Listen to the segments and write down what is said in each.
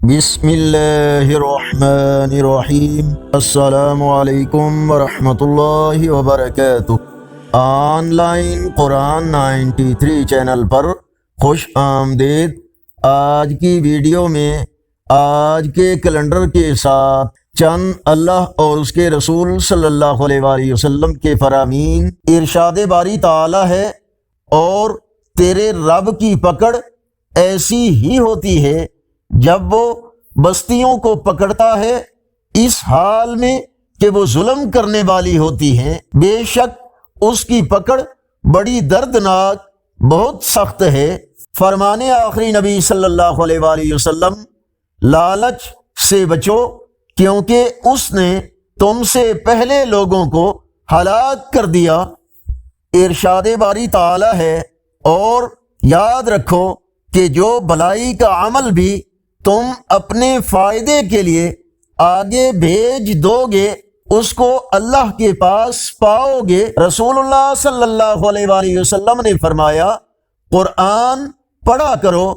بسم اللہ الرحمن الرحیم۔ السلام علیکم ورحمۃ اللہ وبرکاتہ۔ آن لائن قرآن 93 چینل پر خوش آمدید۔ آج کی ویڈیو میں آج کے کیلنڈر کے ساتھ چند اللہ اور اس کے رسول صلی اللہ علیہ وآلہ وسلم کے فرامین ارشاد باری تعالی ہے، اور تیرے رب کی پکڑ ایسی ہی ہوتی ہے جب وہ بستیوں کو پکڑتا ہے اس حال میں کہ وہ ظلم کرنے والی ہوتی ہیں۔ بے شک اس کی پکڑ بڑی دردناک، بہت سخت ہے۔ فرمانے آخری نبی صلی اللہ علیہ وآلہ وسلم، لالچ سے بچو کیونکہ اس نے تم سے پہلے لوگوں کو ہلاک کر دیا۔ ارشاد باری تعالی ہے، اور یاد رکھو کہ جو بھلائی کا عمل بھی تم اپنے فائدے کے لیے آگے بھیج دو گے اس کو اللہ کے پاس پاؤ گے۔ رسول اللہ صلی اللہ علیہ وآلہ وسلم نے فرمایا، قرآن پڑھا کرو،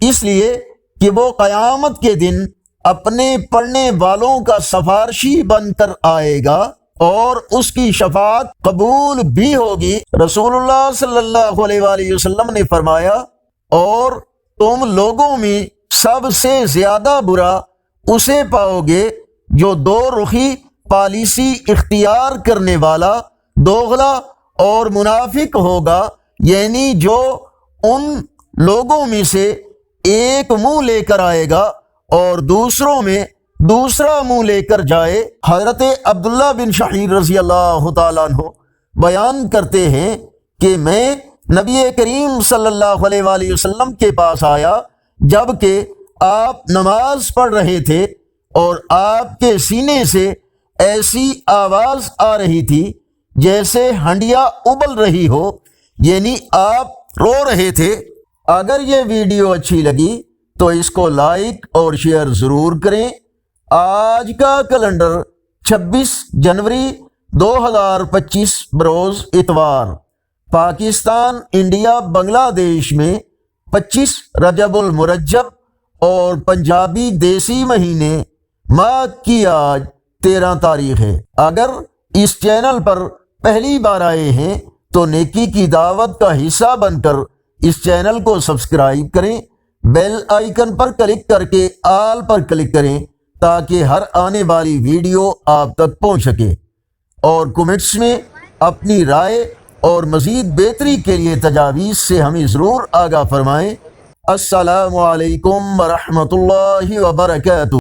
اس لیے کہ وہ قیامت کے دن اپنے پڑھنے والوں کا سفارشی بن کر آئے گا اور اس کی شفاعت قبول بھی ہوگی۔ رسول اللہ صلی اللہ علیہ وآلہ وسلم نے فرمایا، اور تم لوگوں میں سب سے زیادہ برا اسے پاؤ گے جو دو رخی پالیسی اختیار کرنے والا، دوغلا اور منافق ہوگا، یعنی جو ان لوگوں میں سے ایک منہ لے کر آئے گا اور دوسروں میں دوسرا منہ لے کر جائے۔ حضرت عبداللہ بن شہیر رضی اللہ تعالیٰ عنہ بیان کرتے ہیں کہ میں نبی کریم صلی اللہ علیہ وآلہ وسلم کے پاس آیا جبکہ آپ نماز پڑھ رہے تھے، اور آپ کے سینے سے ایسی آواز آ رہی تھی جیسے ہنڈیا ابل رہی ہو، یعنی آپ رو رہے تھے۔ اگر یہ ویڈیو اچھی لگی تو اس کو لائک اور شیئر ضرور کریں۔ آج کا کیلنڈر 26 جنوری 2025 بروز اتوار، پاکستان، انڈیا، بنگلہ دیش میں 25 رجب المرجب اور پنجابی دیسی مہینے ماہ کی آج 13 تاریخ ہے۔ اگر اس چینل پر پہلی بار آئے ہیں تو نیکی کی دعوت کا حصہ بن کر اس چینل کو سبسکرائب کریں، بیل آئیکن پر کلک کر کے آل پر کلک کریں تاکہ ہر آنے والی ویڈیو آپ تک پہنچ سکے، اور کمنٹس میں اپنی رائے اور مزید بہتری کے لیے تجاویز سے ہمیں ضرور آگاہ فرمائیں۔ السلام علیکم ورحمۃ اللہ وبرکاتہ۔